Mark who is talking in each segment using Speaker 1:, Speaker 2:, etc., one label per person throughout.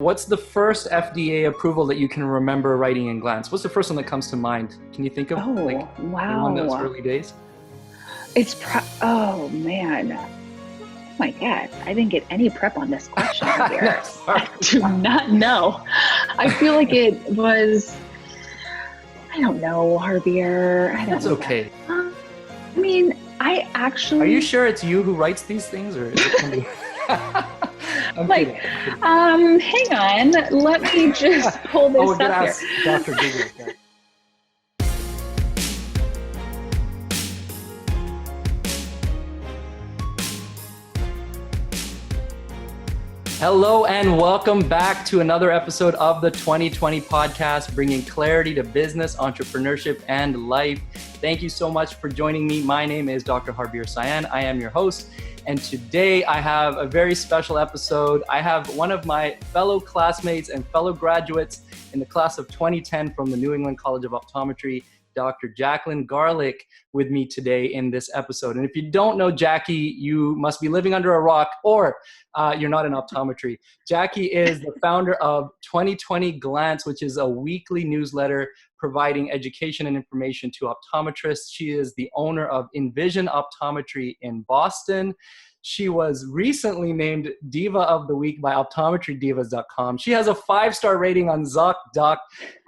Speaker 1: What's the first FDA approval that you can remember writing in Glance? What's the first one that comes to mind? Can you think of
Speaker 2: Oh,
Speaker 1: the one that was
Speaker 2: wow.
Speaker 1: early days?
Speaker 2: Oh man. Oh my God. I didn't get any prep on this question
Speaker 1: No,
Speaker 2: here.
Speaker 1: sorry.
Speaker 2: I do not know. I feel like it was, I don't know, Harbier. I don't
Speaker 1: That's
Speaker 2: remember.
Speaker 1: okay.
Speaker 2: I mean, I
Speaker 1: Are you
Speaker 2: actually
Speaker 1: sure it's you who writes these things, or is it somebody? I'm
Speaker 2: like,
Speaker 1: kidding.
Speaker 2: hang on. Let me just pull
Speaker 1: Oh, we're
Speaker 2: this
Speaker 1: gonna
Speaker 2: up here.
Speaker 1: ask Dr. Google. Okay. Hello and welcome back to another episode of the 2020 podcast, bringing clarity to business, entrepreneurship, and life. Thank you so much for joining me. My name is Dr. Harbier Sayan. I am your host. And today I have a very special episode. I have one of my fellow classmates and fellow graduates in the class of 2010 from the New England College of Optometry, Dr. Jacqueline Garlich, with me today in this episode. And if you don't know Jackie, you must be living under a rock, or you're not in optometry. Jackie is the founder of 20Glance, which is a weekly newsletter providing education and information to optometrists. She is the owner of Envision Optometry in Boston. She was recently named Diva of the Week by optometrydivas.com. She has a 5-star rating on ZocDoc.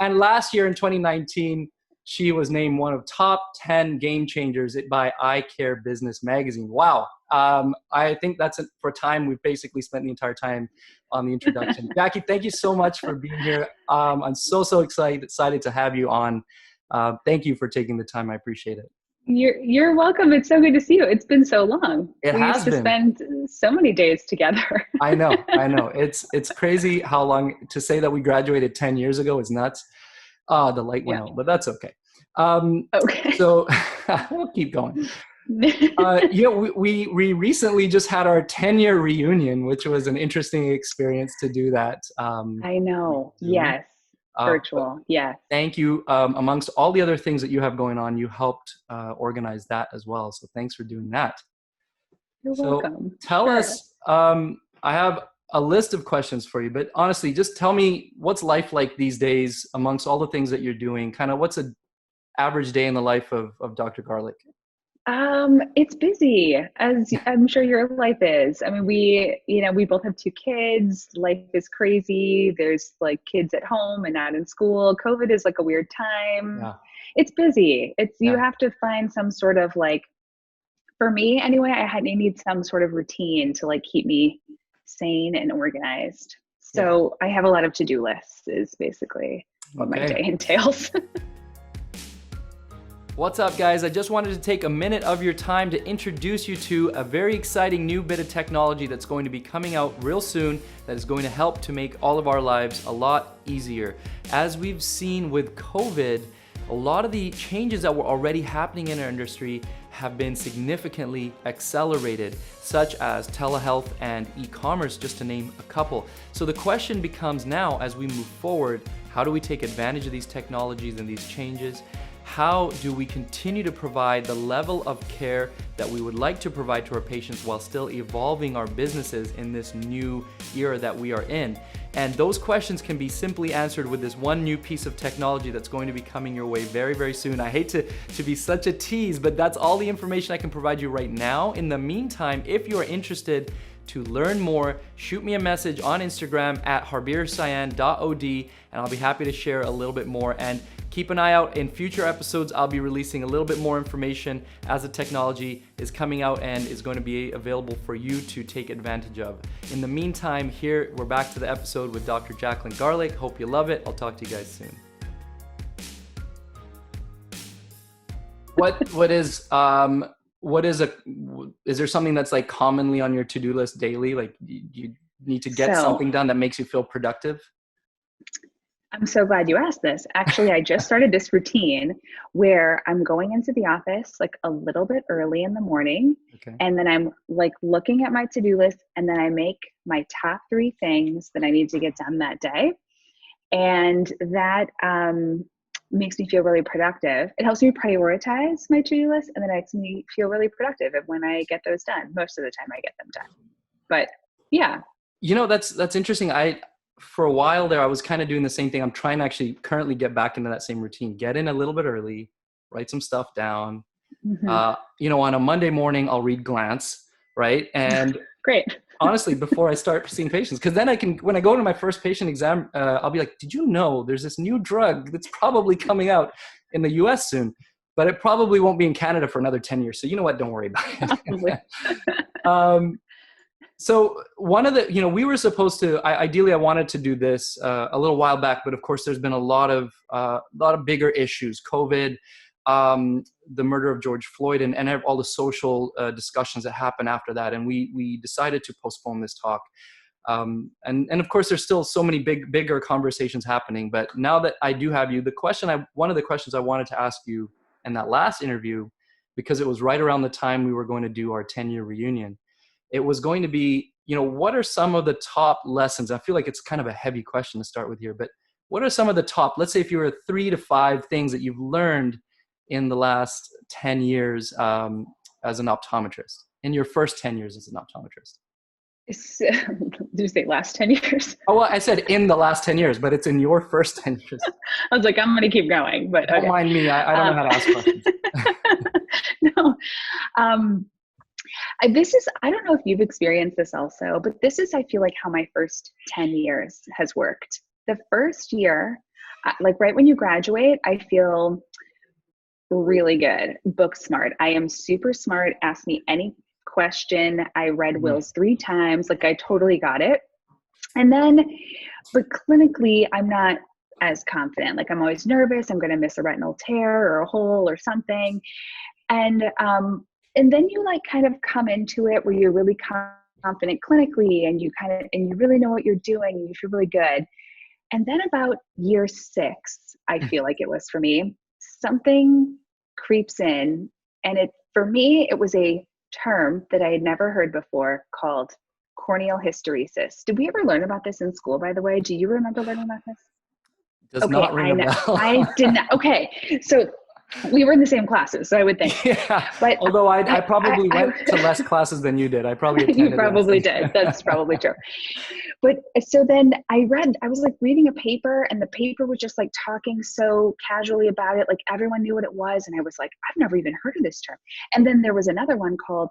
Speaker 1: And last year in 2019, she was named one of top 10 game changers by Eye Care Business Magazine. Wow. I think that's it for time. We've basically spent the entire time on the introduction. Jackie, thank you so much for being here. I'm so excited to have you on. Thank you for taking the time. I appreciate it.
Speaker 2: You're welcome. It's so good to see you. It's been so long.
Speaker 1: It
Speaker 2: We
Speaker 1: has
Speaker 2: used to
Speaker 1: been.
Speaker 2: spend so many days together.
Speaker 1: I know. It's crazy how long to say that we graduated 10 years ago is nuts. The light went out, but that's okay.
Speaker 2: Okay.
Speaker 1: So we'll keep going. We recently just had our 10-year reunion, which was an interesting experience to do that.
Speaker 2: I know. Yes. Virtual. Yes.
Speaker 1: Thank you. Amongst all the other things that you have going on, you helped organize that as well. So thanks for doing that.
Speaker 2: You're
Speaker 1: So
Speaker 2: welcome.
Speaker 1: tell us, I have a list of questions for you, but honestly, just tell me what's life like these days amongst all the things that you're doing. Kind of what's an average day in the life of Dr. Garlich?
Speaker 2: It's busy, as I'm sure your life is. I mean, we both have 2 kids. Life is crazy. There's like kids at home and not in school. COVID is like a weird time.
Speaker 1: Yeah.
Speaker 2: It's busy. You
Speaker 1: Yeah.
Speaker 2: have to find some sort of like, for me anyway, I need some sort of routine to like keep me sane and organized. So I have a lot of to-do lists is basically what my day entails.
Speaker 1: What's up, guys? I just wanted to take a minute of your time to introduce you to a very exciting new bit of technology that's going to be coming out real soon that is going to help to make all of our lives a lot easier. As we've seen with COVID, a lot of the changes that were already happening in our industry have been significantly accelerated, such as telehealth and e-commerce, just to name a couple. So the question becomes now, as we move forward, how do we take advantage of these technologies and these changes? How do we continue to provide the level of care that we would like to provide to our patients while still evolving our businesses in this new era that we are in? And those questions can be simply answered with this one new piece of technology that's going to be coming your way very, very soon. I hate to be such a tease, but that's all the information I can provide you right now. In the meantime, if you are interested to learn more, shoot me a message on Instagram at harbiersayan.od, and I'll be happy to share a little bit more. And keep an eye out in future episodes. I'll be releasing a little bit more information as the technology is coming out and is going to be available for you to take advantage of. In the meantime, here we're back to the episode with Dr. Jacqueline Garlich. Hope you love it. I'll talk to you guys soon. Is there something that's like commonly on your to-do list daily? Like you need to get something done that makes you feel productive?
Speaker 2: I'm so glad you asked this. Actually, I just started this routine where I'm going into the office like a little bit early in the morning.
Speaker 1: Okay.
Speaker 2: And then I'm like looking at my to-do list, and then I make my top 3 things that I need to get done that day. And that makes me feel really productive. It helps me prioritize my to-do list, and then it makes me feel really productive when I get those done. Most of the time I get them done. But yeah.
Speaker 1: You know, that's interesting. for a while there, I was kind of doing the same thing. I'm trying to actually currently get back into that same routine, get in a little bit early, write some stuff down.
Speaker 2: Hmm.
Speaker 1: On a Monday morning, I'll read Glance, right? And
Speaker 2: Great.
Speaker 1: honestly, before I start seeing patients, because then when I go to my first patient exam, I'll be like, did you know there's this new drug that's probably coming out in the US soon, but it probably won't be in Canada for another 10 years. So you know what, don't worry about
Speaker 2: Probably.
Speaker 1: it. So one of the, we were supposed to, ideally I wanted to do this a little while back, but of course there's been a lot of bigger issues, COVID, the murder of George Floyd, and all the social discussions that happened after that. And we decided to postpone this talk. And of course there's still so many bigger conversations happening, but now that I do have you, one of the questions I wanted to ask you in that last interview, because it was right around the time we were going to do our 10-year reunion, it was going to be, what are some of the top lessons? I feel like it's kind of a heavy question to start with here, but what are some of the top, let's say if you were 3 to 5 things that you've learned in the last 10 years as an optometrist, in your first 10 years as an optometrist?
Speaker 2: Did you say last 10 years?
Speaker 1: Oh, well, I said in the last 10 years, but it's in your first 10 years.
Speaker 2: I was like, I'm going to keep going, but
Speaker 1: Don't
Speaker 2: okay.
Speaker 1: mind me. I don't know how to ask questions.
Speaker 2: No. I don't know if you've experienced this also, but this is, I feel like, how my first 10 years has worked. The first year, like right when you graduate, I feel really good, book smart. I am super smart. Ask me any question. I read Will's 3 times. Like I totally got it. And then, but clinically, I'm not as confident. Like I'm always nervous. I'm going to miss a retinal tear or a hole or something. And then you like kind of come into it where you're really confident clinically and you really know what you're doing and you feel really good. And then about year 6, I feel like it was for me, something creeps in. And for me, it was a term that I had never heard before called corneal hysteresis. Did we ever learn about this in school, by the way? Do you remember learning about this?
Speaker 1: Does not ring a bell.
Speaker 2: I did not. Okay. So we were in the same classes, so I would think.
Speaker 1: Yeah.
Speaker 2: But
Speaker 1: although I probably went to less classes than you did. I probably attended
Speaker 2: you probably did. That's probably true. But so then I was like reading a paper and the paper was just like talking so casually about it. Like everyone knew what it was. And I was like, I've never even heard of this term. And then there was another one called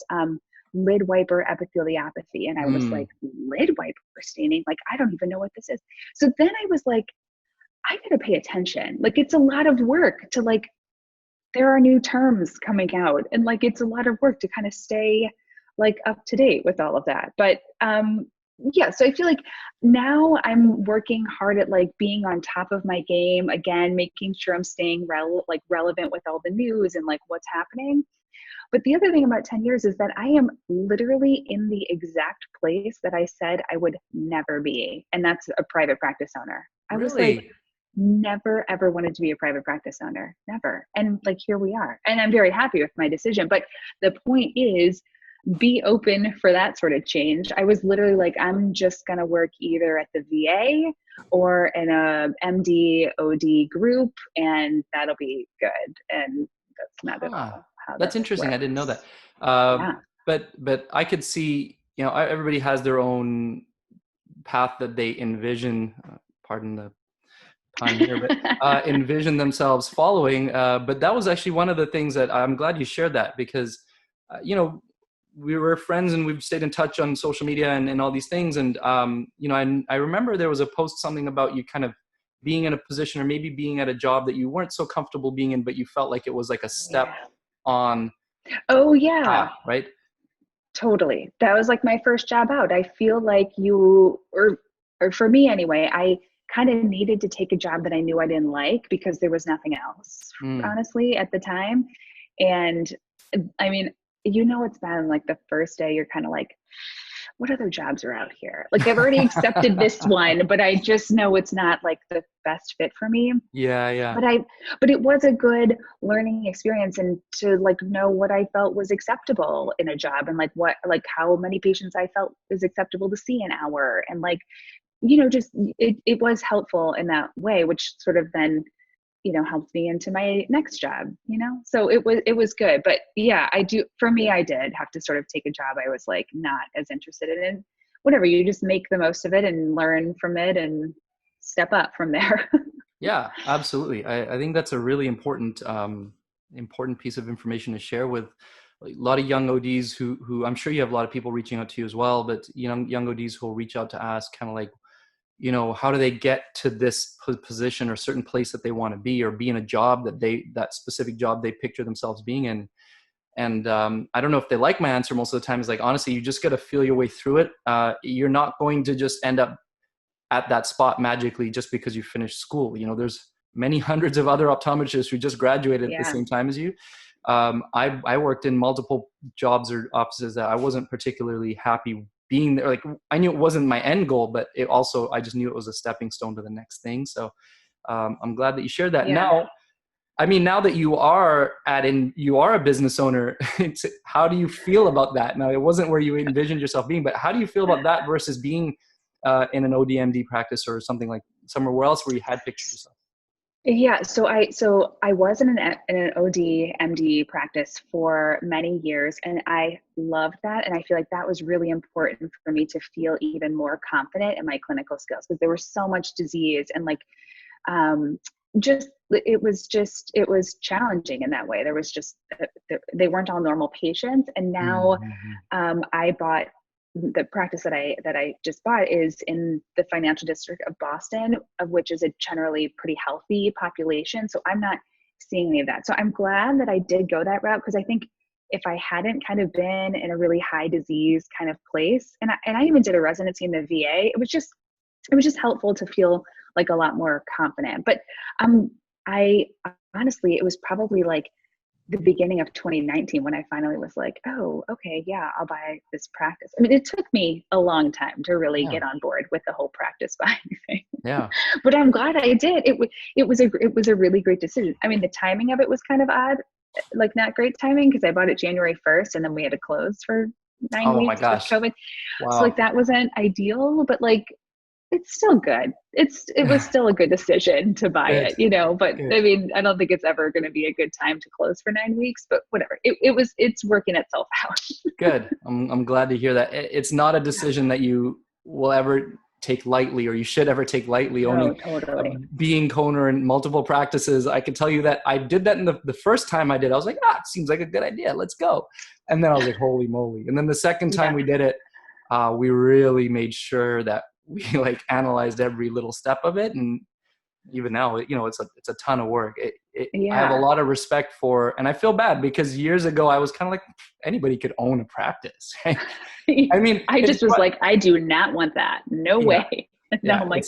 Speaker 2: lid wiper epitheliopathy. And I was like, lid wiper staining? Like, I don't even know what this is. So then I was like, I gotta pay attention. Like it's a lot of work to like, there are new terms coming out and like it's a lot of work to kind of stay like up to date with all of that. But yeah, so I feel like now I'm working hard at like being on top of my game again, making sure I'm staying relevant with all the news and like what's happening. But the other thing about 10 years is that I am literally in the exact place that I said I would never be, and that's a private practice owner. I was like, never ever wanted to be a private practice owner, never. And like here we are, and I'm very happy with my decision. But the point is, be open for that sort of change. I was literally like, I'm just gonna work either at the VA or in a MD OD group, and that'll be good. And that's not at all how
Speaker 1: that's interesting.
Speaker 2: works.
Speaker 1: I didn't know that.
Speaker 2: Yeah.
Speaker 1: But I could see, everybody has their own path that they envision. Pardon the pun here, but envision themselves following. But that was actually one of the things that I'm glad you shared that, because we were friends and we've stayed in touch on social media and all these things. And I remember there was a post, something about you kind of being in a position or maybe being at a job that you weren't so comfortable being in, but you felt like it was like a step on.
Speaker 2: Oh yeah.
Speaker 1: Right.
Speaker 2: Totally. That was like my first job out. I feel like or for me anyway, I kind of needed to take a job that I knew I didn't like because there was nothing else, honestly, at the time. And I mean, it's bad. Like the first day, you're kind of like, what other jobs are out here? Like I've already accepted this one, but I just know it's not like the best fit for me.
Speaker 1: Yeah.
Speaker 2: But it was a good learning experience, and to like know what I felt was acceptable in a job, and like how many patients I felt is acceptable to see an hour, and like, just it was helpful in that way, which sort of then helped me into my next job, so it was good. But yeah, I did have to sort of take a job I was like not as interested in, whatever, you just make the most of it and learn from it and step up from there.
Speaker 1: Yeah, absolutely. I think that's a really important piece of information to share with a lot of young ODs who I'm sure you have a lot of people reaching out to you as well, but young ODs who will reach out to ask kind of like, how do they get to this position or certain place that they want to be, or be in a job that specific job they picture themselves being in. And I don't know if they like my answer most of the time. Is like, honestly, you just got to feel your way through it. You're not going to just end up at that spot magically just because you finished school. There's many hundreds of other optometrists who just graduated at the
Speaker 2: Yeah.
Speaker 1: same time as you. I worked in multiple jobs or offices that I wasn't particularly happy being there. Like, I knew it wasn't my end goal, but I just knew it was a stepping stone to the next thing. So I'm glad that you shared that.
Speaker 2: Yeah.
Speaker 1: Now that you are a business owner, how do you feel about that? Now, it wasn't where you envisioned yourself being, but how do you feel about that versus being in an ODMD practice or something like somewhere else where you had pictured yourself?
Speaker 2: Yeah, so I was in an OD MD practice for many years, and I loved that, and I feel like that was really important for me to feel even more confident in my clinical skills, because there was so much disease, and like it was challenging in that way. There was just they weren't all normal patients, and now I bought the practice that I just bought is in the financial district of Boston, of which is a generally pretty healthy population. So I'm not seeing any of that. So I'm glad that I did go that route, because I think if I hadn't kind of been in a really high disease kind of place, and I even did a residency in the VA, it was just helpful to feel like a lot more confident. But I honestly, it was probably like the beginning of 2019 when I finally was like, oh, okay, yeah, I'll buy this practice. I mean, it took me a long time to really
Speaker 1: Yeah.
Speaker 2: get on board with the whole practice buying thing.
Speaker 1: Yeah.
Speaker 2: But I'm glad I did. It was a really great decision. I mean, the timing of it was kind of odd, like not great timing, because I bought it January 1st and then we had to close for 9
Speaker 1: Oh my
Speaker 2: weeks with
Speaker 1: gosh.
Speaker 2: COVID. So
Speaker 1: Wow.
Speaker 2: like that wasn't ideal, but like it's still good. It was still a good decision to buy
Speaker 1: Good.
Speaker 2: it, but
Speaker 1: Good.
Speaker 2: I mean, I don't think it's ever going to be a good time to close for 9 weeks, but whatever. It's working itself out.
Speaker 1: Good. I'm glad to hear that. It's not a decision that you will ever take lightly, or you should ever take lightly,
Speaker 2: No,
Speaker 1: owning
Speaker 2: totally.
Speaker 1: being co-owner in multiple practices. I can tell you that I did that in the first time I did. I was like, it seems like a good idea. Let's go. And then I was like, holy moly. And then the second time
Speaker 2: Yeah.
Speaker 1: we did it, we really made sure that we like analyzed every little step of it. And even now, it's a ton of work. I have a
Speaker 2: Yeah.
Speaker 1: lot of respect for, and I feel bad because years ago I was kind of like, anybody could own a practice. Right? I mean,
Speaker 2: I just was like, I do not want that. No
Speaker 1: yeah,
Speaker 2: way. Now
Speaker 1: yeah,
Speaker 2: I'm like,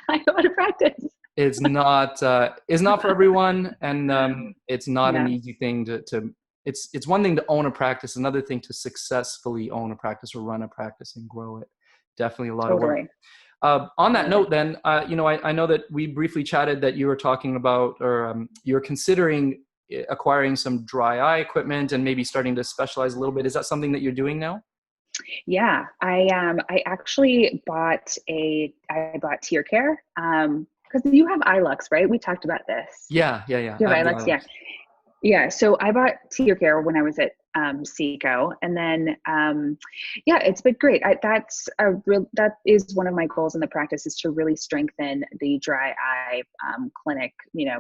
Speaker 2: I want to practice.
Speaker 1: it's not for everyone, and it's not an
Speaker 2: Yeah,
Speaker 1: easy thing to. It's one thing to own a practice, another thing to successfully own a practice or run a practice and grow it. Definitely a lot of work.
Speaker 2: totally.
Speaker 1: On that
Speaker 2: Totally.
Speaker 1: note, then, I know that we briefly chatted that you were talking about, or you're considering acquiring some dry eye equipment and maybe starting to specialize a little bit. Is that something that you're doing now?
Speaker 2: Yeah, I actually I bought Tear Care, because you have iLux, right? We talked about this.
Speaker 1: Yeah.
Speaker 2: You
Speaker 1: I
Speaker 2: have
Speaker 1: have the
Speaker 2: iLux, yeah.
Speaker 1: Alex.
Speaker 2: Yeah, so I bought Tear Care when I was at Seco, and then yeah, it's been great. That is one of my goals in the practice, is to really strengthen the dry eye clinic,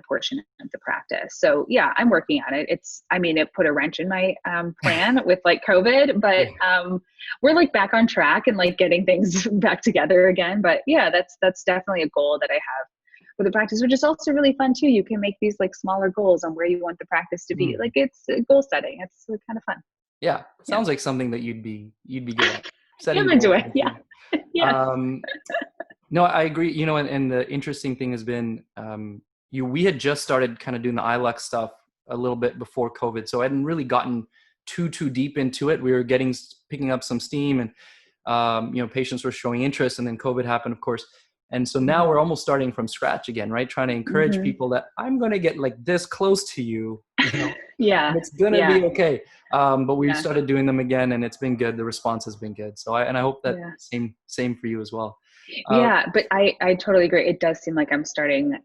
Speaker 2: portion of the practice. So yeah, I'm working on it. It put a wrench in my plan with like COVID, but
Speaker 1: Yeah.
Speaker 2: we're like back on track and like getting things back together again. But yeah, that's definitely a goal that I have for the practice, which is also really fun too. You can make these like smaller goals on where you want the practice to be.
Speaker 1: Mm.
Speaker 2: Like it's goal setting. It's kind of fun.
Speaker 1: Yeah.
Speaker 2: Yeah.
Speaker 1: Sounds like something that you'd be good at,
Speaker 2: Yeah, I'm
Speaker 1: setting
Speaker 2: into
Speaker 1: goals
Speaker 2: it.
Speaker 1: and
Speaker 2: Yeah.
Speaker 1: things.
Speaker 2: Yes.
Speaker 1: Um, no, I agree. And the interesting thing has been, we had just started kind of doing the iLux stuff a little bit before COVID, so I hadn't really gotten too deep into it. We were picking up some steam, and patients were showing interest, and then COVID happened, of course. And so now we're almost starting from scratch again, right? Trying to encourage
Speaker 2: Mm-hmm.
Speaker 1: people that I'm going to get like this close to you,
Speaker 2: Yeah.
Speaker 1: and it's going to
Speaker 2: Yeah.
Speaker 1: be okay. But we
Speaker 2: Yeah.
Speaker 1: started doing them again, and it's been good. The response has been good. So I hope that
Speaker 2: Yeah.
Speaker 1: same for you as well. Uh,
Speaker 2: Yeah. But I totally agree. It does seem like I'm starting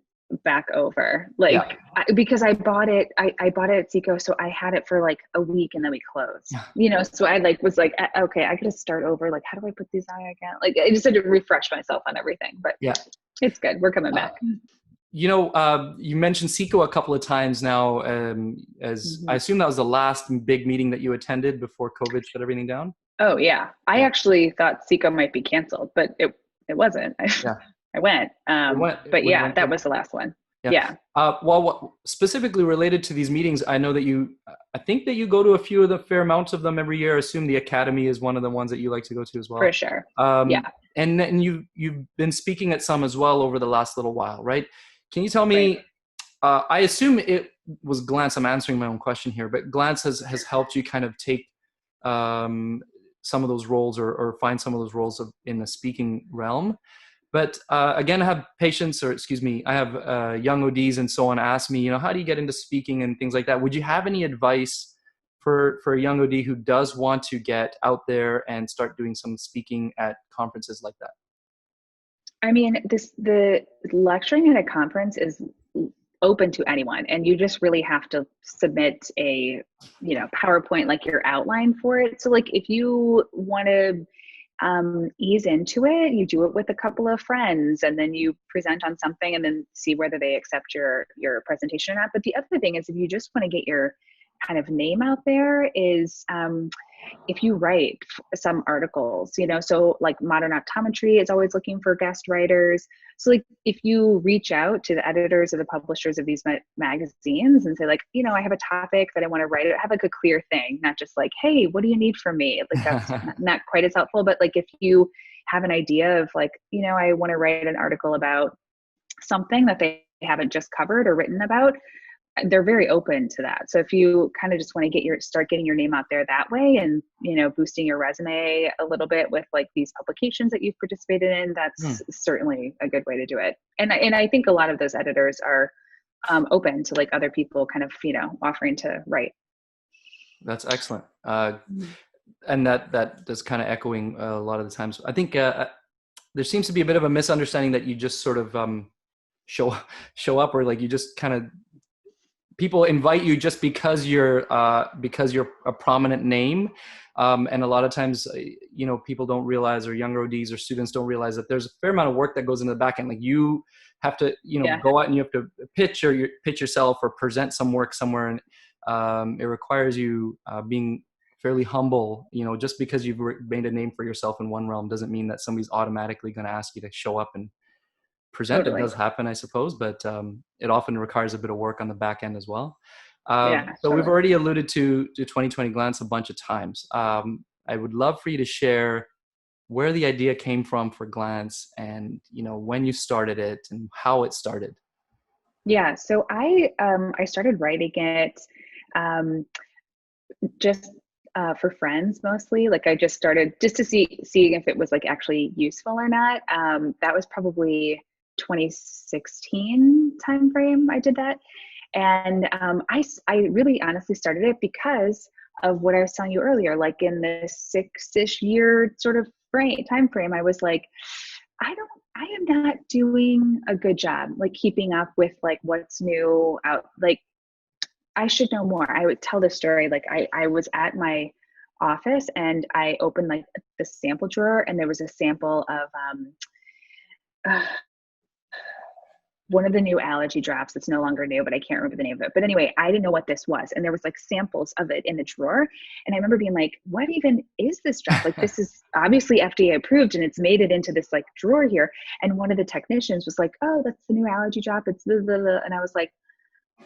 Speaker 2: back over,
Speaker 1: Yeah.
Speaker 2: because I bought it. I bought it at Seco, so I had it for like a week, and then we closed. So I was like, okay, I gotta start over. Like, how do I put these on again? Like, I just had to refresh myself on everything. But
Speaker 1: Yeah.
Speaker 2: it's good. We're coming back.
Speaker 1: You mentioned Seco a couple of times now. As I
Speaker 2: Mhm.
Speaker 1: assume that was the last big meeting that you attended before COVID shut everything down.
Speaker 2: Oh yeah, I
Speaker 1: Yeah.
Speaker 2: actually thought Seco might be canceled, but it wasn't.
Speaker 1: Yeah.
Speaker 2: I went. But
Speaker 1: Well, you
Speaker 2: yeah,
Speaker 1: went
Speaker 2: that
Speaker 1: to.
Speaker 2: was the last one.
Speaker 1: Yeah.
Speaker 2: Yeah,
Speaker 1: Well, specifically related to these meetings, I know that I think that you go to a few of the fair amounts of them every year. I assume the Academy is one of the ones that you like to go to as
Speaker 2: for
Speaker 1: well.
Speaker 2: sure. Yeah,
Speaker 1: Um, and you've been speaking at some as well over the last little while, right? Can you tell
Speaker 2: right.
Speaker 1: me? I assume it was Glance. I'm answering my own question here, but Glance has helped you kind of take some of those roles or find some of those roles in the speaking realm. But again, I have patients, or excuse me, I have young ODs and so on ask me, how do you get into speaking and things like that? Would you have any advice for a young OD who does want to get out there and start doing some speaking at conferences like that?
Speaker 2: I mean, the lecturing at a conference is open to anyone, and you just really have to submit a PowerPoint, like your outline for it. So like if you want to ease into it, you do it with a couple of friends, and then you present on something, and then see whether they accept your presentation or not. But the other thing is, if you just want to get your kind of name out there, is if you write some articles, so like Modern Optometry is always looking for guest writers. So like if you reach out to the editors or the publishers of these magazines and say like, I have a topic that I want to write, have like a clear thing, not just like, hey, what do you need from me? Like that's not quite as helpful. But like if you have an idea of like, I want to write an article about something that they haven't just covered or written about, they're very open to that. So if you kind of just want to start getting your name out there that way, and boosting your resume a little bit with like these publications that you've participated in, that's certainly a good way to do it. And I think a lot of those editors are open to like other people kind of offering to write.
Speaker 1: That's excellent. And that does kind of echoing a lot of the times. I think there seems to be a bit of a misunderstanding that you just sort of show up, or like you just kind of, people invite you just because you're a prominent name, and a lot of times people don't realize, or younger ODs or students don't realize, that there's a fair amount of work that goes into the back end. Like you have to go out and you have to pitch yourself or present some work somewhere, and it requires you being fairly humble. Just because you've made a name for yourself in one realm doesn't mean that somebody's automatically going to ask you to show up and present. It
Speaker 2: Totally.
Speaker 1: does happen, I suppose, but it often requires a bit of work on the back end as well.
Speaker 2: Yeah,
Speaker 1: So we've
Speaker 2: totally.
Speaker 1: already alluded to 2020 Glance a bunch of times. I would love for you to share where the idea came from for Glance, and when you started it and how it started.
Speaker 2: Yeah, so I started writing it just for friends mostly. Like I just started just to seeing if it was like actually useful or not. That was probably 2016 timeframe I did that. And I really honestly started it because of what I was telling you earlier. Like in the 6-ish year sort of time frame, I was like, I am not doing a good job like keeping up with like what's new out. Like I should know more. I would tell this story. Like I was at my office and I opened like the sample drawer, and there was a sample of uh, one of the new allergy drops that's no longer new, but I can't remember the name of it. But anyway, I didn't know what this was. And there was like samples of it in the drawer. And I remember being like, what even is this drop? Like this is obviously FDA approved, and it's made it into this like drawer here. And one of the technicians was like, oh, that's the new allergy drop. It's blah, blah, blah. And I was like,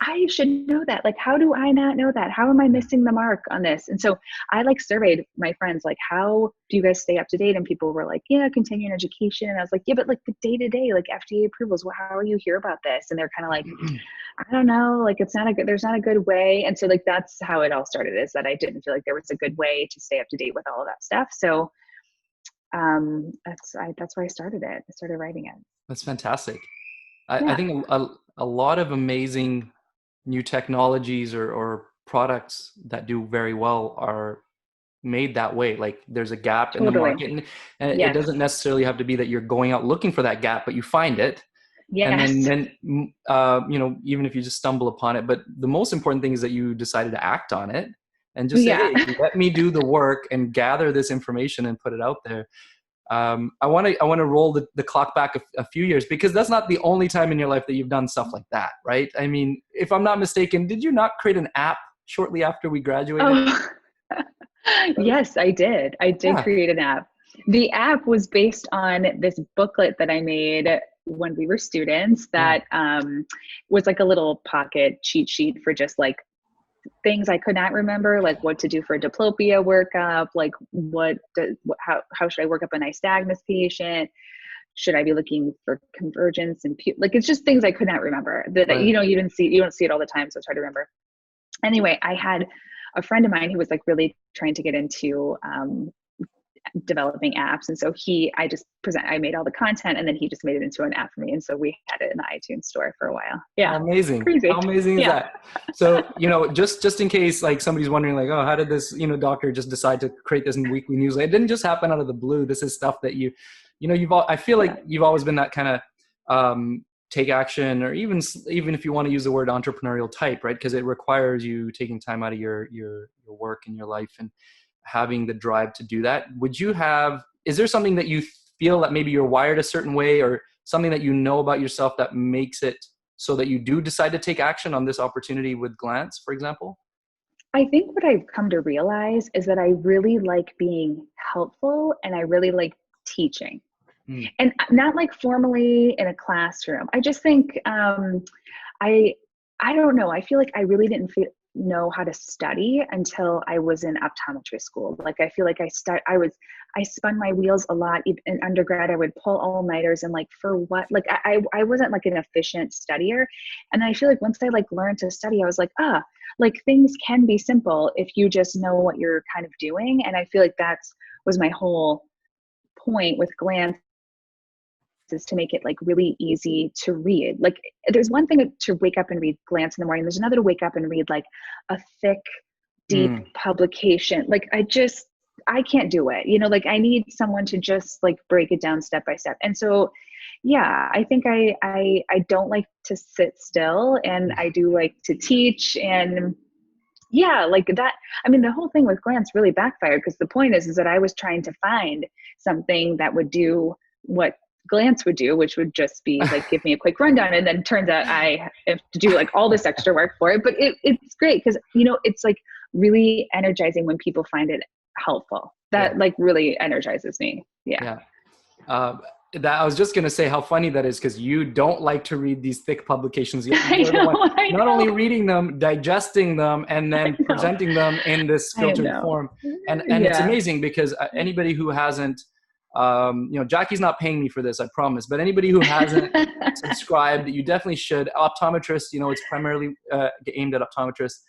Speaker 2: I should know that. Like, how do I not know that? How am I missing the mark on this? And so I like surveyed my friends, like, how do you guys stay up to date? And people were like, yeah, continuing education. And I was like, yeah, but like the day to day, like FDA approvals, well, how are you here about this? And they're kind of like, I don't know, like there's not a good way. And so like, that's how it all started, is that I didn't feel like there was a good way to stay up to date with all of that stuff. So that's why I started it. I started writing it.
Speaker 1: That's fantastic.
Speaker 2: Yeah,
Speaker 1: I think a lot of amazing new technologies or products that do very well are made that way. Like there's a gap in the
Speaker 2: totally.
Speaker 1: market, and it
Speaker 2: Yes.
Speaker 1: doesn't necessarily have to be that you're going out looking for that gap, but you find it, And
Speaker 2: Yes.
Speaker 1: even if you just stumble upon it, but the most important thing is that you decided to act on it and just say,
Speaker 2: Yeah.
Speaker 1: hey, let me do the work and gather this information and put it out there. I want to roll the clock back a few years, because that's not the only time in your life that you've done stuff like that, right? I mean, if I'm not mistaken, did you not create an app shortly after we graduated?
Speaker 2: Oh, yes, I did. I did
Speaker 1: Yeah.
Speaker 2: create an app. The app was based on this booklet that I made when we were students
Speaker 1: Yeah.
Speaker 2: that was like a little pocket cheat sheet for just like things I could not remember, like what to do for a diplopia workup, like how should I work up a nystagmus patient? Should I be looking for convergence and like it's just things I could not remember that
Speaker 1: Right.
Speaker 2: you don't see it all the time, so it's hard to remember. Anyway, I had a friend of mine who was like really trying to get into developing apps, and so I made all the content, and then he just made it into an app for me, and so we had it in the iTunes store for a while.
Speaker 1: How
Speaker 2: Yeah,
Speaker 1: amazing. How
Speaker 2: crazy.
Speaker 1: amazing is
Speaker 2: Yeah.
Speaker 1: that? So, just in case like somebody's wondering like, oh, how did this, doctor just decide to create this weekly newsletter? It didn't just happen out of the blue. This is stuff that I feel like you've always been that kind of take action, or even if you want to use the word entrepreneurial type, right? Because it requires you taking time out of your work and your life and having the drive to do that. Is there something that you feel that maybe you're wired a certain way, or something that you know about yourself that makes it so that you do decide to take action on this opportunity with Glance, for example?
Speaker 2: I think what I've come to realize is that I really like being helpful, and I really like teaching.
Speaker 1: Mm.
Speaker 2: And not like formally in a classroom. I just think I I don't know. I feel like I really didn't know how to study until I was in optometry school. Like I feel like I spun my wheels a lot. Even in undergrad, I would pull all-nighters, and like for what? Like I wasn't like an efficient studier. And I feel like once I like learned to study, I was like, like things can be simple if you just know what you're kind of doing. And I feel like was my whole point with Glance, is to make it like really easy to read. Like there's one thing to wake up and read Glance in the morning. There's another to wake up and read like a thick, deep publication. Like I can't do it. Like I need someone to just like break it down step by step. And so, yeah, I think I don't like to sit still, and I do like to teach. And yeah, like that. I mean, the whole thing with Glance really backfired, because the point is that I was trying to find something that would do what Glance would do, which would just be like, give me a quick rundown. And then turns out I have to do like all this extra work for it. But it's great because, it's like really energizing when people find it helpful. That like really energizes me. Yeah.
Speaker 1: That I was just going to say how funny that is, because you don't like to read these thick publications yet.
Speaker 2: I know.
Speaker 1: Not only reading them, digesting them, and then presenting them in this filtered form. And it's amazing, because anybody who hasn't, Jackie's not paying me for this, I promise, but anybody who hasn't subscribed, you definitely should. Optometrists, it's primarily aimed at optometrists.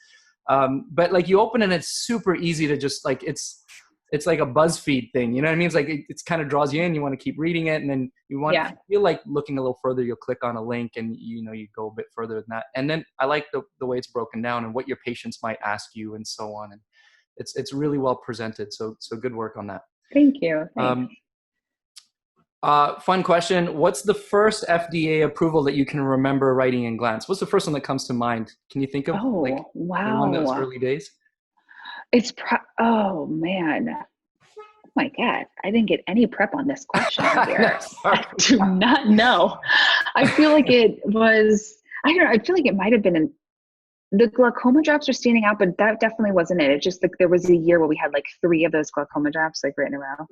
Speaker 1: But like you open and it's super easy to just like, it's like a BuzzFeed thing. You know what I mean? It's like, it's kind of draws you in. You want to keep reading it. And then if you feel like looking a little further, you'll click on a link and, you go a bit further than that. And then I like the way it's broken down and what your patients might ask you and so on. And it's really well presented. So good work on that.
Speaker 2: Thank you. Thanks.
Speaker 1: Fun question. What's the first FDA approval that you can remember writing in Glance? What's the first one that comes to mind? Can you think of
Speaker 2: wow.
Speaker 1: the one that was early days?
Speaker 2: Oh man. Oh my God. I didn't get any prep on this question here. I do not know. I feel like it was, I don't know. I feel like it might've been the glaucoma drops are standing out, but that definitely wasn't it. It just like, there was a year where we had like 3 of those glaucoma drops like right in a row.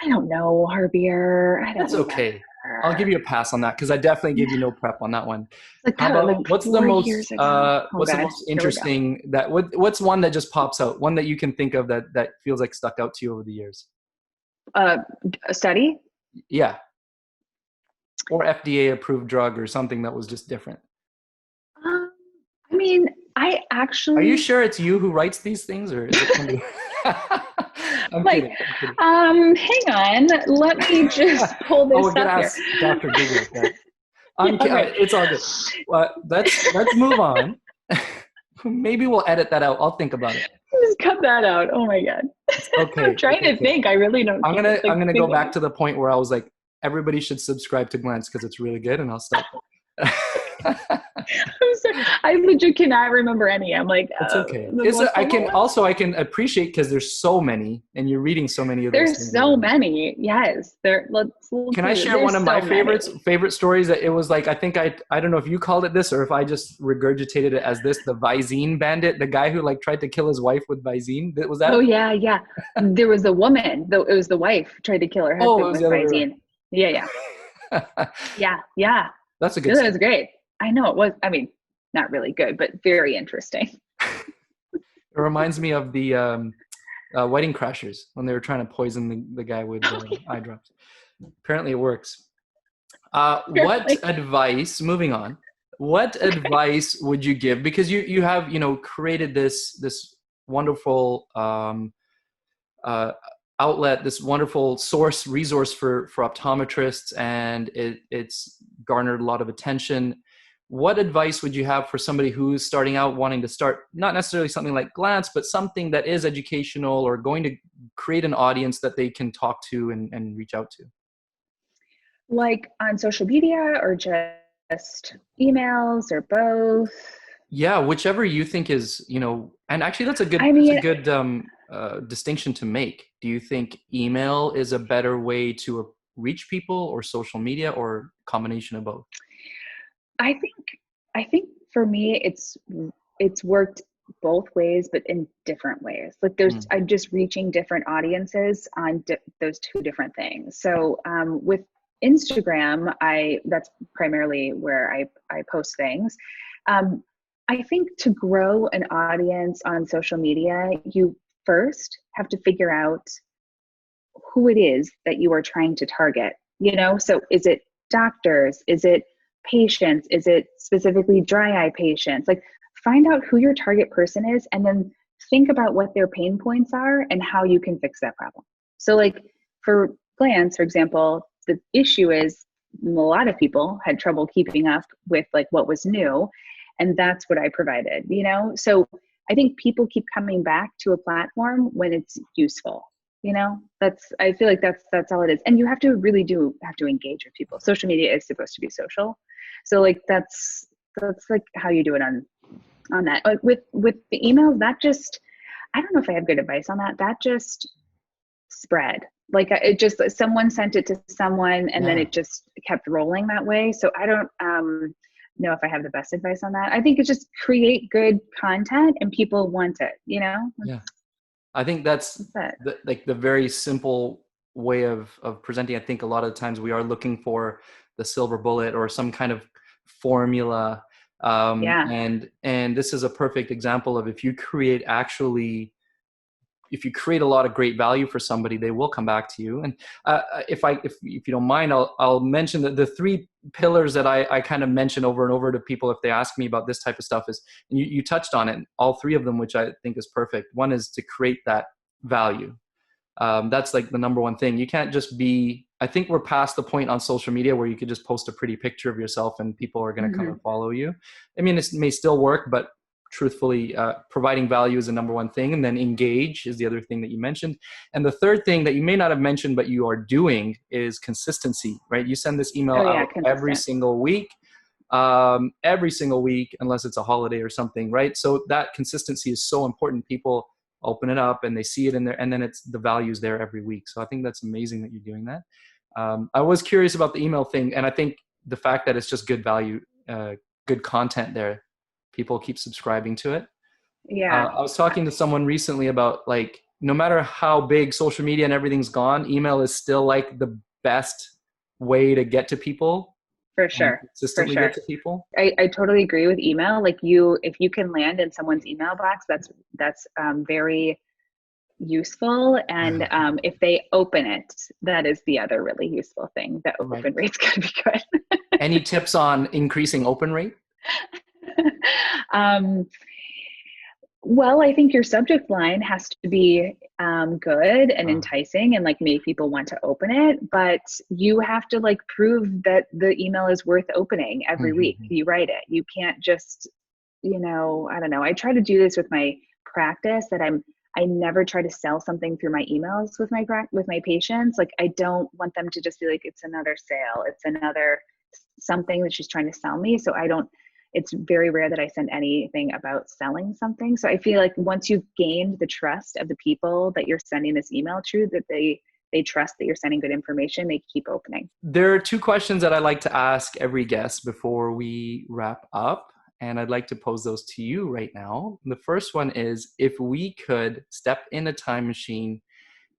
Speaker 2: I don't know, Harbier.
Speaker 1: That's okay. I'll give you a pass on that, because I definitely gave you no prep on that one. What's the most interesting what's one that just pops out? One that you can think of that feels like stuck out to you over the years?
Speaker 2: A study?
Speaker 1: Yeah. Or FDA approved drug or something that was just different.
Speaker 2: I mean, I actually.
Speaker 1: Are you sure it's you who writes these things, or is it somebody? I'm kidding.
Speaker 2: Hang on. Let me just pull this up
Speaker 1: ask
Speaker 2: here.
Speaker 1: Dr. Google. It's all good. Well, let's move on. Maybe we'll edit that out. I'll think about it.
Speaker 2: Just cut that out. Oh my God.
Speaker 1: Okay.
Speaker 2: I'm trying to think. I really don't.
Speaker 1: I'm gonna go back to the point where I was like, everybody should subscribe to Glance because it's really good, and I'll stop.
Speaker 2: I'm sorry. I legit cannot remember any. I'm like,
Speaker 1: It's okay. I
Speaker 2: what's
Speaker 1: can appreciate because there's so many, and you're reading so many of those
Speaker 2: there's
Speaker 1: things.
Speaker 2: so many. Yes.
Speaker 1: Can I share one of my favorite stories? That it was like, I don't know if you called it this or if I just regurgitated it as this, the Visine bandit, the guy who like tried to kill his wife with Visine. Was that?
Speaker 2: Oh yeah, yeah. There was a woman, though it was the wife tried to kill her husband with Visine. Yeah, yeah. Yeah.
Speaker 1: That's a good
Speaker 2: No, that
Speaker 1: story.
Speaker 2: was great. I know it was, I mean, not really good, but very interesting.
Speaker 1: It reminds me of the Wedding Crashers when they were trying to poison the guy with eye drops. Apparently it works. What advice, moving on, what advice would you give? Because you have, created this wonderful outlet, this wonderful resource for optometrists, and it's garnered a lot of attention. What advice would you have for somebody who's starting out, wanting to start not necessarily something like Glance, but something that is educational or going to create an audience that they can talk to and reach out to?
Speaker 2: Like on social media or just emails or both?
Speaker 1: Yeah, whichever you think is, and actually that's a good, distinction to make. Do you think email is a better way to reach people, or social media, or combination of both?
Speaker 2: I think for me, it's worked both ways, but in different ways. Like I'm just reaching different audiences on those two different things. So with Instagram, that's primarily where I post things. I think to grow an audience on social media, you first have to figure out who it is that you are trying to target. So is it doctors? Is it patients? Is it specifically dry eye patients? Like, find out who your target person is, and then think about what their pain points are and how you can fix that problem. So like for Glance, for example, the issue is a lot of people had trouble keeping up with like what was new, and that's what I provided, So I think people keep coming back to a platform when it's useful. I feel like that's all it is. And you have to have to engage with people. Social media is supposed to be social. So like, that's like how you do it on that. With the emails, I don't know if I have good advice on that. That just spread. Like someone sent it to someone, and then it just kept rolling that way. So I don't know if I have the best advice on that. I think it's just create good content and people want it, Yeah.
Speaker 1: I think that's the very simple way of presenting. I think a lot of the times we are looking for the silver bullet or some kind of formula. And this is a perfect example of if you create a lot of great value for somebody, they will come back to you. And if you don't mind, I'll mention that the three pillars that I kind of mention over and over to people if they ask me about this type of stuff is, and you touched on it, all three of them, which I think is perfect. One is to create that value. That's like the number one thing. You can't just I think we're past the point on social media where you could just post a pretty picture of yourself and people are going to come and follow you. I mean, it may still work, but truthfully, providing value is the number one thing, and then engage is the other thing that you mentioned. And the third thing that you may not have mentioned but you are doing is consistency, right? You send this email out every single week, unless it's a holiday or something, right? So that consistency is so important. People open it up and they see it in there, and then the value's there every week. So I think that's amazing that you're doing that. I was curious about the email thing, and I think the fact that it's just good value, good content there, people keep subscribing to it.
Speaker 2: Yeah.
Speaker 1: I was talking to someone recently about like, no matter how big social media and everything's gone, email is still like the best way to get to people.
Speaker 2: For sure.
Speaker 1: Consistently get to people.
Speaker 2: I totally agree with email. Like if you can land in someone's email box, that's very useful. And if they open it, that is the other really useful thing. The open rate's going to be good.
Speaker 1: Any tips on increasing open rate?
Speaker 2: Well, I think your subject line has to be good and enticing and like make people want to open it, but you have to like prove that the email is worth opening every week. You write it. You can't just, I don't know. I try to do this with my practice, that I'm I never try to sell something through my emails with my patients. Like, I don't want them to just be like, it's another sale, it's another something that she's trying to sell me. So I don't, it's very rare that I send anything about selling something. So I feel like once you've gained the trust of the people that you're sending this email to, that they trust that you're sending good information, they keep opening.
Speaker 1: There are two questions that I like to ask every guest before we wrap up, and I'd like to pose those to you right now. The first one is, if we could step in a time machine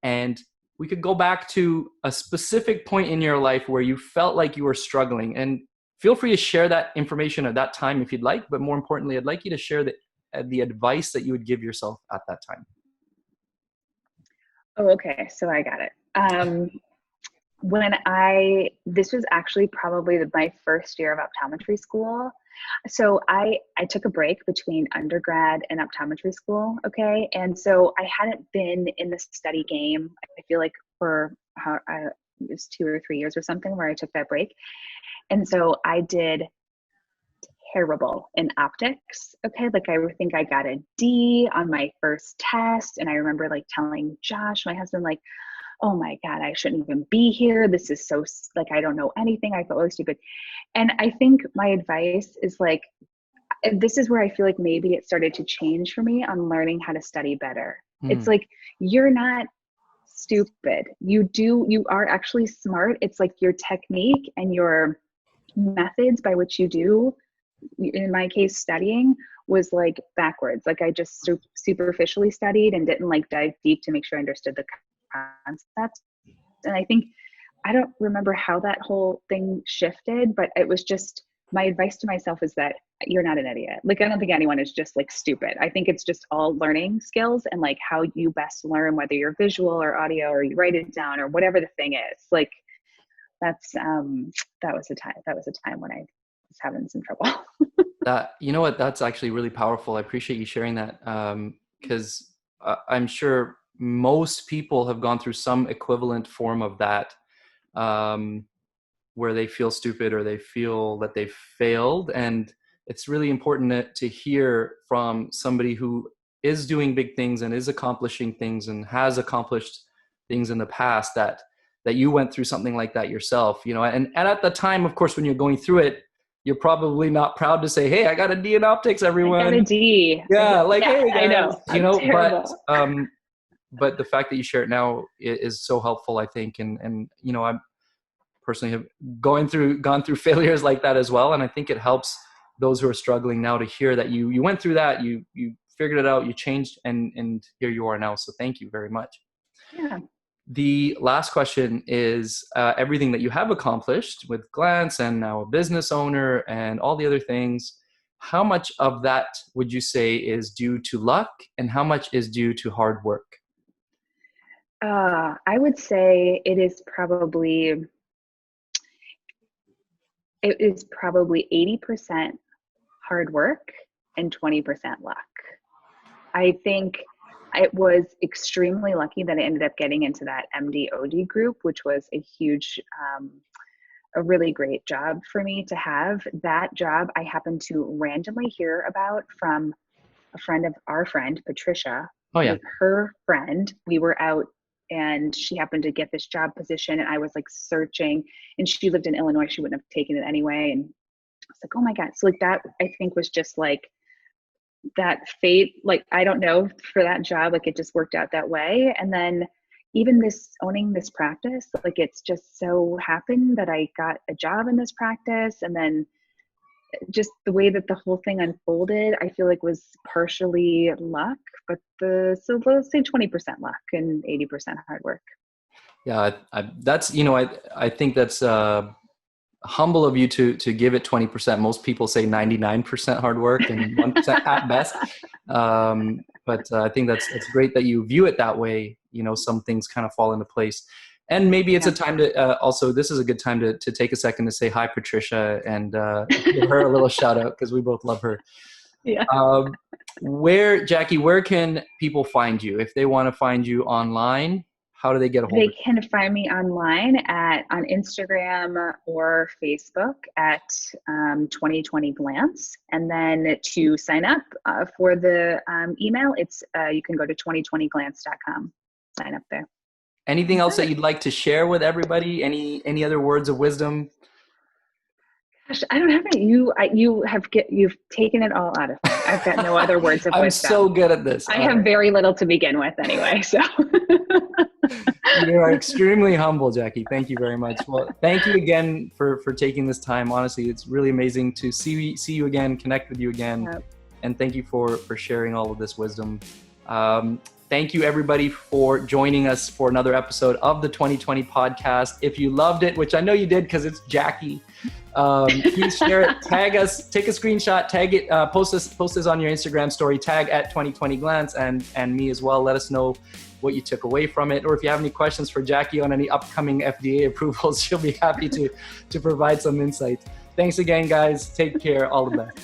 Speaker 1: and we could go back to a specific point in your life where you felt like you were struggling, and feel free to share that information at that time if you'd like, but more importantly, I'd like you to share the advice that you would give yourself at that time.
Speaker 2: Oh, okay. So I got it. This was actually probably my first year of optometry school. So I took a break between undergrad and optometry school. Okay. And so I hadn't been in the study game, I feel like, for it was 2 or 3 years or something, where I took that break. And so I did terrible in optics. Okay. Like, I think I got a D on my first test. And I remember like telling Josh, my husband, like, oh my God, I shouldn't even be here. This is so, like, I don't know anything. I felt really stupid. And I think my advice is like, this is where I feel like maybe it started to change for me on learning how to study better. It's like, you're not stupid. You are actually smart. It's like your technique and your methods by which you do, in my case, studying, was like backwards. Like, I just superficially studied and didn't like dive deep to make sure I understood the concept. And I think, I don't remember how that whole thing shifted, but it was just, my advice to myself is that you're not an idiot. Like, I don't think anyone is just like stupid. I think it's just all learning skills and like how you best learn, whether you're visual or audio or you write it down or whatever the thing is. Like, that's that was a time when I was having some trouble.
Speaker 1: You know what, that's actually really powerful. I appreciate you sharing that, because I'm sure most people have gone through some equivalent form of that, where they feel stupid or they feel that they've failed. And it's really important to hear from somebody who is doing big things and is accomplishing things and has accomplished things in the past, that you went through something like that yourself, you know. And at the time, of course, when you're going through it, you're probably not proud to say, hey, I got a D in optics, everyone.
Speaker 2: I got a D.
Speaker 1: Yeah, like,
Speaker 2: yeah,
Speaker 1: hey guys,
Speaker 2: I know.
Speaker 1: you know,
Speaker 2: terrible.
Speaker 1: but the fact that you share it now is so helpful, I think. And you know, I'm personally have gone through failures like that as well. And I think it helps those who are struggling now to hear that you went through that, you figured it out, you changed, and here you are now. So thank you very much.
Speaker 2: Yeah.
Speaker 1: The last question is, everything that you have accomplished with Glance and now a business owner and all the other things, how much of that would you say is due to luck and how much is due to hard work?
Speaker 2: I would say it is probably 80% hard work and 20% luck. I think it was extremely lucky that I ended up getting into that MD-OD group, which was a huge, a really great job for me to have. That job I happened to randomly hear about from a friend of our friend, Patricia.
Speaker 1: Oh yeah.
Speaker 2: With her friend. We were out and she happened to get this job position and I was like searching, and she lived in Illinois. She wouldn't have taken it anyway. And I was like, oh my God. So like that, I think, was just like that fate. Like, I don't know, for that job, like it just worked out that way. And then even owning this practice, like it's just so happened that I got a job in this practice. And then just the way that the whole thing unfolded, I feel like was partially luck, but so let's say 20% luck and 80% hard work. Yeah,
Speaker 1: that's, you know, I think that's humble of you to give it 20%. Most people say 99% hard work and 1% at best. But I think that's great that you view it that way. You know, some things kind of fall into place. And maybe it's a time to also, this is a good time to take a second to say hi, Patricia, and give her a little shout out because we both love her.
Speaker 2: Yeah.
Speaker 1: Jackie, where can people find you? If they want to find you online, How do they get a hold
Speaker 2: They
Speaker 1: of you?
Speaker 2: can find me online on Instagram or Facebook at 2020Glance. And then to sign up for the email, it's you can go to 2020glance.com. Sign up there.
Speaker 1: Anything else that you'd like to share with everybody? Any other words of wisdom?
Speaker 2: Gosh, I don't have any. You've taken it all out of me. I've got no other words of
Speaker 1: I'm
Speaker 2: wisdom.
Speaker 1: so good at this.
Speaker 2: I have very little to begin with anyway. So
Speaker 1: you are extremely humble, Jackie. Thank you very much. Well, thank you again for taking this time. Honestly, it's really amazing to see you again, connect with you again.
Speaker 2: Yep.
Speaker 1: And thank you for sharing all of this wisdom. Thank you everybody for joining us for another episode of the 2020 podcast. If you loved it, which I know you did because it's Jackie, please share it, tag us, take a screenshot, tag it, post this on your Instagram story, tag at 2020Glance and me as well. Let us know what you took away from it. Or if you have any questions for Jackie on any upcoming FDA approvals, she'll be happy to provide some insight. Thanks again, guys. Take care. All the best.